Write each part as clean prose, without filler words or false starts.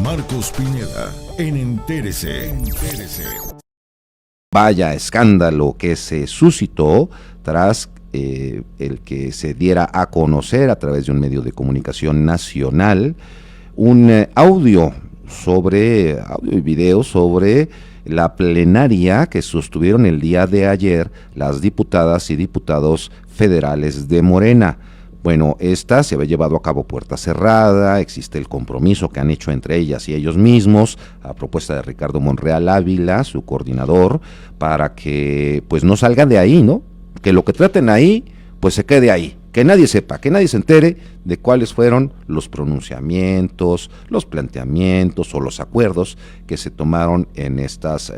Marcos Pineda en Entérese. Vaya escándalo que se suscitó tras el que se diera a conocer a través de un medio de comunicación nacional un audio y video sobre la plenaria que sostuvieron el día de ayer las diputadas y diputados federales de Morena. Bueno, esta se había llevado a cabo puerta cerrada, existe el compromiso que han hecho entre ellas y ellos mismos, a propuesta de Ricardo Monreal Ávila, su coordinador, para que pues no salgan de ahí, ¿no? Que lo que traten ahí, pues se quede ahí, que nadie sepa, que nadie se entere de cuáles fueron los pronunciamientos, los planteamientos o los acuerdos que se tomaron en estas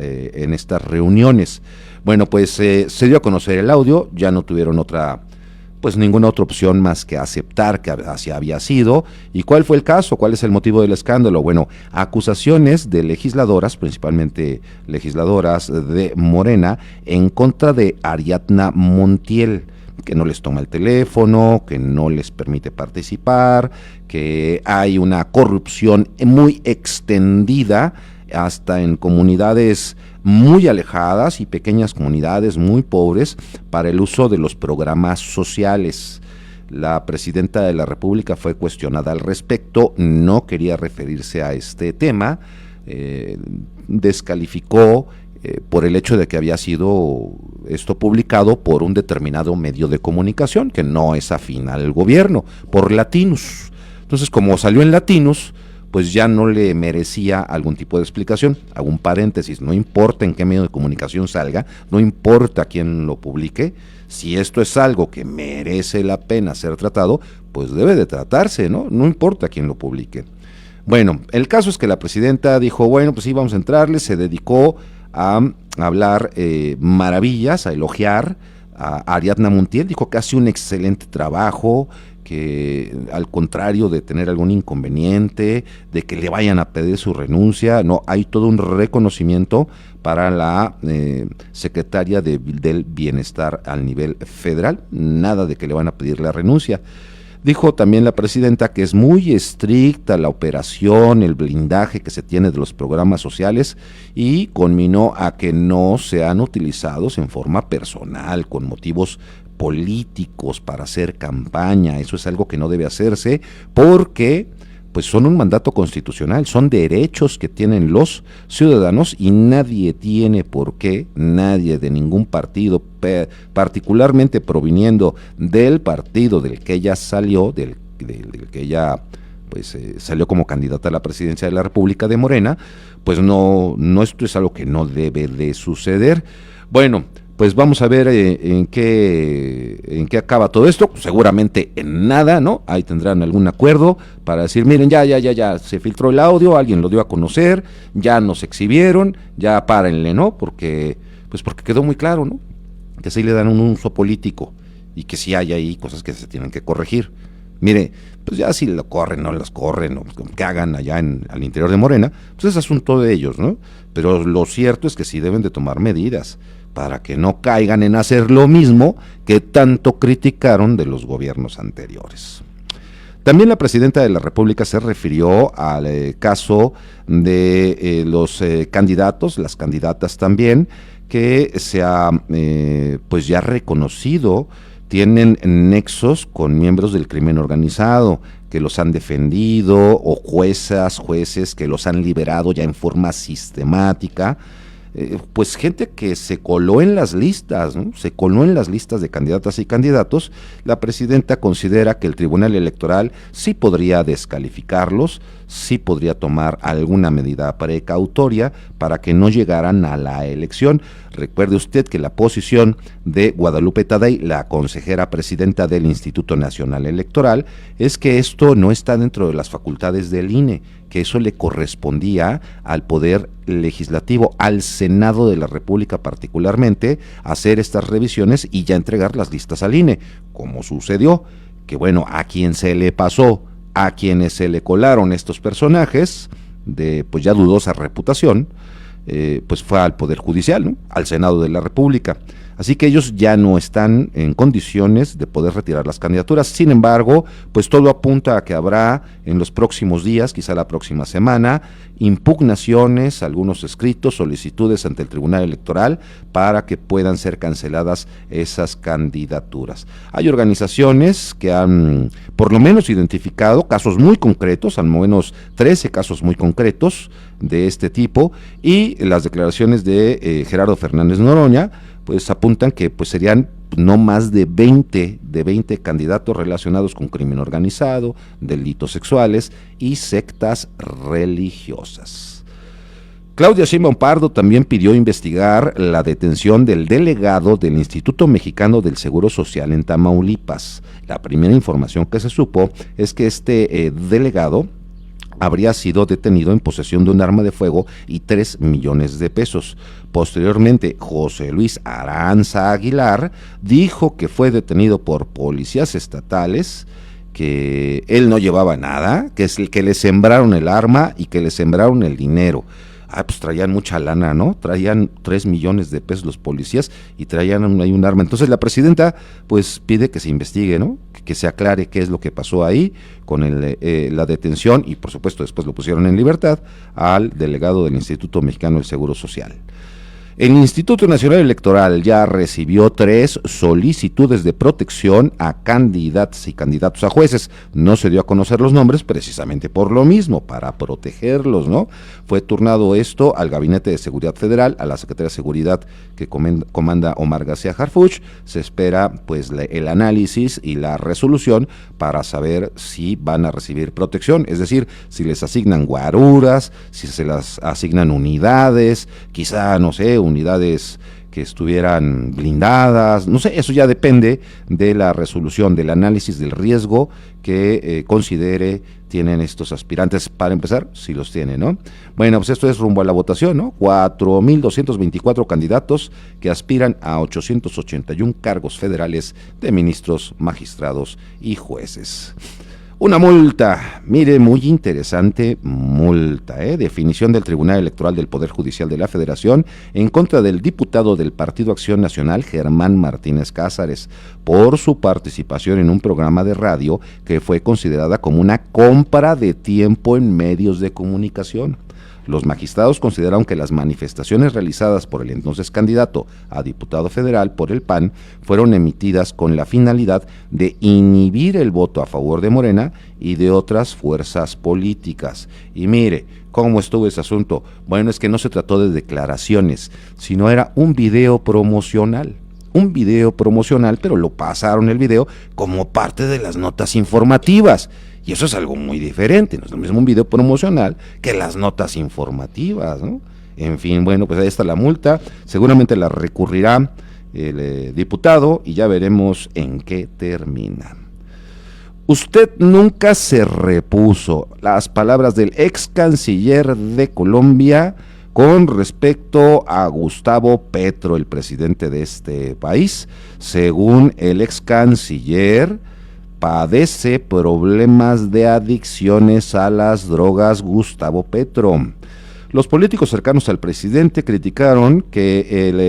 reuniones. Bueno, pues se dio a conocer el audio, ya no tuvieron ninguna otra opción más que aceptar que así había sido. ¿Y cuál fue el caso? ¿Cuál es el motivo del escándalo? Bueno, acusaciones de legisladoras, principalmente legisladoras de Morena, en contra de Ariadna Montiel, que no les toma el teléfono, que no les permite participar, que hay una corrupción muy extendida hasta en comunidades muy alejadas y pequeñas comunidades muy pobres para el uso de los programas sociales. La presidenta de la República fue cuestionada al respecto, no quería referirse a este tema, descalificó por el hecho de que había sido esto publicado por un determinado medio de comunicación que no es afín al gobierno, por Latinus. Entonces, como salió en Latinus, pues ya no le merecía algún tipo de explicación. Hago un paréntesis, no importa en qué medio de comunicación salga, no importa quién lo publique, si esto es algo que merece la pena ser tratado, pues debe de tratarse, ¿no? No importa quién lo publique. Bueno, el caso es que la presidenta dijo, bueno, pues sí, vamos a entrarle, se dedicó a hablar maravillas, a elogiar a Ariadna Montiel, dijo que hace un excelente trabajo, que al contrario de tener algún inconveniente, de que le vayan a pedir su renuncia, no, hay todo un reconocimiento para la secretaria del Bienestar al nivel federal, nada de que le van a pedir la renuncia. Dijo también la presidenta que es muy estricta la operación, el blindaje que se tiene de los programas sociales y conminó a que no sean utilizados en forma personal, con motivos políticos para hacer campaña. Eso es algo que no debe hacerse porque pues son un mandato constitucional, son derechos que tienen los ciudadanos y nadie tiene por qué, nadie de ningún partido, particularmente proviniendo del partido del que ella salió, del que ella salió como candidata a la presidencia de la República de Morena, pues no, esto es algo que no debe de suceder. Bueno, pues vamos a ver en qué acaba todo esto, seguramente en nada, ¿no? Ahí tendrán algún acuerdo para decir, miren, ya, se filtró el audio, alguien lo dio a conocer, ya nos exhibieron, ya párenle, ¿no? Porque quedó muy claro, ¿no? Que sí le dan un uso político y que sí hay ahí cosas que se tienen que corregir. Mire, pues ya si lo corren, no las corren, o que hagan allá al interior de Morena, pues es asunto de ellos, ¿no? Pero lo cierto es que sí deben de tomar medidas para que no caigan en hacer lo mismo que tanto criticaron de los gobiernos anteriores. También la presidenta de la República se refirió al caso de los candidatos, las candidatas también, que se ha pues ya reconocido, tienen nexos con miembros del crimen organizado, que los han defendido, o jueces que los han liberado ya en forma sistemática. Pues gente que se coló en las listas, ¿no? Se coló en las listas de candidatas y candidatos. La presidenta considera que el Tribunal Electoral sí podría descalificarlos, sí podría tomar alguna medida precautoria para que no llegaran a la elección. Recuerde usted que la posición de Guadalupe Tadei, la consejera presidenta del Instituto Nacional Electoral, es que esto no está dentro de las facultades del INE, que eso le correspondía al Poder Legislativo, al Senado de la República particularmente, hacer estas revisiones y ya entregar las listas al INE, como sucedió, que bueno, a quien se le pasó, a quienes se le colaron estos personajes de pues ya dudosa reputación, pues fue al Poder Judicial, ¿no? Al Senado de la República. Así que ellos ya no están en condiciones de poder retirar las candidaturas. Sin embargo, pues todo apunta a que habrá en los próximos días, quizá la próxima semana, impugnaciones, algunos escritos, solicitudes ante el Tribunal Electoral para que puedan ser canceladas esas candidaturas. Hay organizaciones que han por lo menos identificado casos muy concretos, al menos 13 casos muy concretos de este tipo, y las declaraciones de Gerardo Fernández Noroña pues apuntan que pues serían no más de 20 candidatos relacionados con crimen organizado, delitos sexuales y sectas religiosas. Claudia Sheinbaum Pardo también pidió investigar la detención del delegado del Instituto Mexicano del Seguro Social en Tamaulipas. La primera información que se supo es que este delegado habría sido detenido en posesión de un arma de fuego y 3 millones de pesos. Posteriormente, José Luis Aranza Aguilar dijo que fue detenido por policías estatales, que él no llevaba nada, que es el que le sembraron el arma y que le sembraron el dinero. Pues traían mucha lana, ¿no? Traían 3 millones de pesos los policías y traían ahí un arma. Entonces la presidenta pues pide que se investigue, ¿no? Que se aclare qué es lo que pasó ahí con la detención y por supuesto después lo pusieron en libertad al delegado del Instituto Mexicano del Seguro Social. El Instituto Nacional Electoral ya recibió 3 solicitudes de protección a candidatas y candidatos a jueces. No se dio a conocer los nombres precisamente por lo mismo, para protegerlos, ¿no? Fue turnado esto al Gabinete de Seguridad Federal, a la Secretaría de Seguridad que comanda Omar García Harfuch. Se espera pues el análisis y la resolución para saber si van a recibir protección, es decir, si les asignan guaruras, si se las asignan unidades, quizá, no sé, unidades que estuvieran blindadas, no sé, eso ya depende de la resolución, del análisis del riesgo que considere tienen estos aspirantes. Para empezar, si los tienen, ¿no? Bueno, pues esto es rumbo a la votación, ¿no? 4,224 candidatos que aspiran a 881 cargos federales de ministros, magistrados y jueces. Una multa, mire, muy interesante multa, definición del Tribunal Electoral del Poder Judicial de la Federación en contra del diputado del Partido Acción Nacional, Germán Martínez Cázares, por su participación en un programa de radio que fue considerada como una compra de tiempo en medios de comunicación. Los magistrados consideraron que las manifestaciones realizadas por el entonces candidato a diputado federal por el PAN fueron emitidas con la finalidad de inhibir el voto a favor de Morena y de otras fuerzas políticas. Y mire, ¿cómo estuvo ese asunto? Bueno, es que no se trató de declaraciones, sino era un video promocional. Pero lo pasaron el video como parte de las notas informativas. Y eso es algo muy diferente, no es lo mismo un video promocional que las notas informativas, ¿no? En fin, bueno, pues ahí está la multa, seguramente la recurrirá el diputado y ya veremos en qué termina. Usted nunca se repuso, las palabras del ex canciller de Colombia con respecto a Gustavo Petro, el presidente de este país. Según el ex canciller, padece problemas de adicciones a las drogas Gustavo Petro. Los políticos cercanos al presidente criticaron que el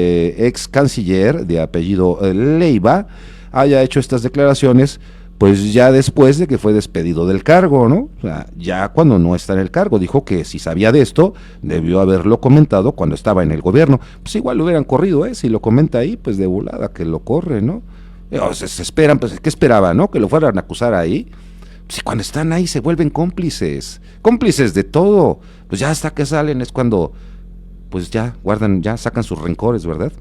ex canciller de apellido Leiva haya hecho estas declaraciones pues ya después de que fue despedido del cargo, ¿no? O sea, ya cuando no está en el cargo. Dijo que si sabía de esto, debió haberlo comentado cuando estaba en el gobierno. Pues igual lo hubieran corrido, si lo comenta ahí, pues de volada que lo corre, ¿no? Se esperan, pues, ¿qué esperaban, no? Que lo fueran a acusar ahí. Pues cuando están ahí se vuelven cómplices de todo. Pues ya hasta que salen es cuando, pues ya guardan, ya sacan sus rencores, ¿verdad?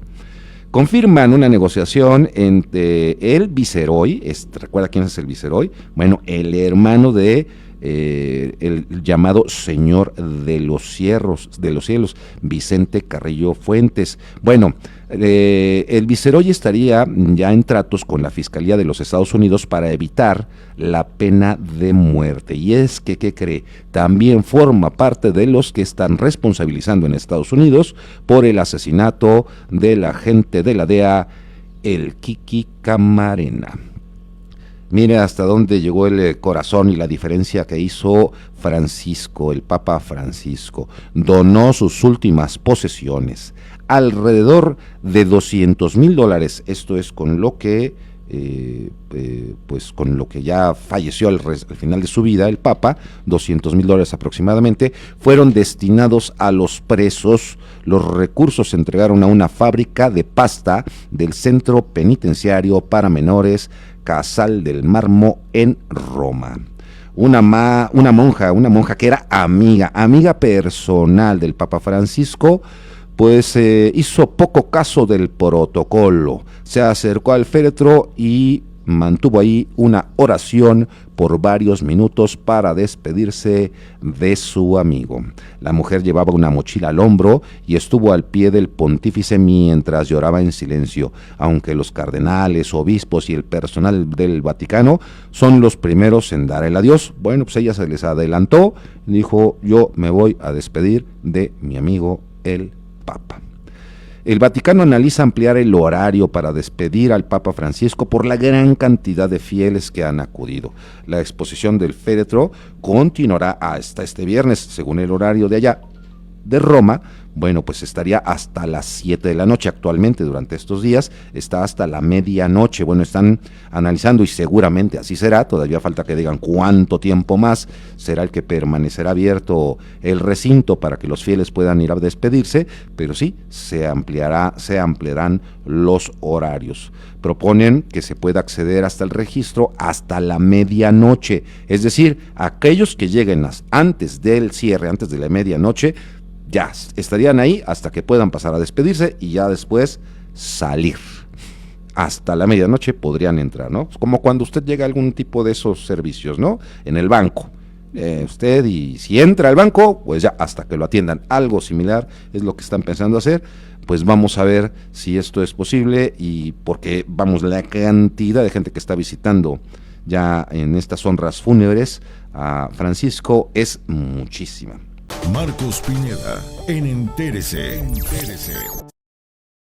Confirman una negociación entre el Viceroy, ¿recuerda quién es el Viceroy? Bueno, el hermano de el llamado Señor de los Cielos, Vicente Carrillo Fuentes. Bueno, el Viceroy estaría ya en tratos con la Fiscalía de los Estados Unidos para evitar la pena de muerte. Y es que, ¿qué cree? También forma parte de los que están responsabilizando en Estados Unidos por el asesinato del agente de la DEA, el Kiki Camarena. Mire hasta dónde llegó el corazón y la diferencia que hizo Francisco, el Papa Francisco. Donó sus últimas posesiones, alrededor de $200,000. Esto es con lo que, pues con lo que ya falleció al final de su vida el Papa. $200,000 aproximadamente fueron destinados a los presos. Los recursos se entregaron a una fábrica de pasta del Centro Penitenciario para Menores Casal del Marmo en Roma. Una monja que era amiga personal del Papa Francisco, pues hizo poco caso del protocolo. Se acercó al féretro y mantuvo ahí una oración por varios minutos para despedirse de su amigo. La mujer llevaba una mochila al hombro y estuvo al pie del pontífice mientras lloraba en silencio, aunque los cardenales, obispos y el personal del Vaticano son los primeros en dar el adiós. Bueno, pues ella se les adelantó, dijo: yo me voy a despedir de mi amigo el Papa. El Vaticano analiza ampliar el horario para despedir al Papa Francisco por la gran cantidad de fieles que han acudido. La exposición del féretro continuará hasta este viernes, según el horario de allá de Roma. Bueno, pues estaría hasta las 7 de la noche. Actualmente, durante estos días, está hasta la medianoche. Bueno, están analizando y seguramente así será. Todavía falta que digan cuánto tiempo más será el que permanecerá abierto el recinto para que los fieles puedan ir a despedirse, pero sí, se ampliarán los horarios. Proponen que se pueda acceder hasta el registro hasta la medianoche, es decir, aquellos que lleguen antes del cierre, antes de la medianoche, ya estarían ahí hasta que puedan pasar a despedirse y ya después salir. Hasta la medianoche podrían entrar, ¿no? Como cuando usted llega a algún tipo de esos servicios, ¿no? En el banco. Usted, y si entra al banco, pues ya hasta que lo atiendan. Algo similar es lo que están pensando hacer. Pues vamos a ver si esto es posible, y porque, vamos, la cantidad de gente que está visitando ya en estas honras fúnebres a Francisco es muchísima. Marcos Pineda en Entérese.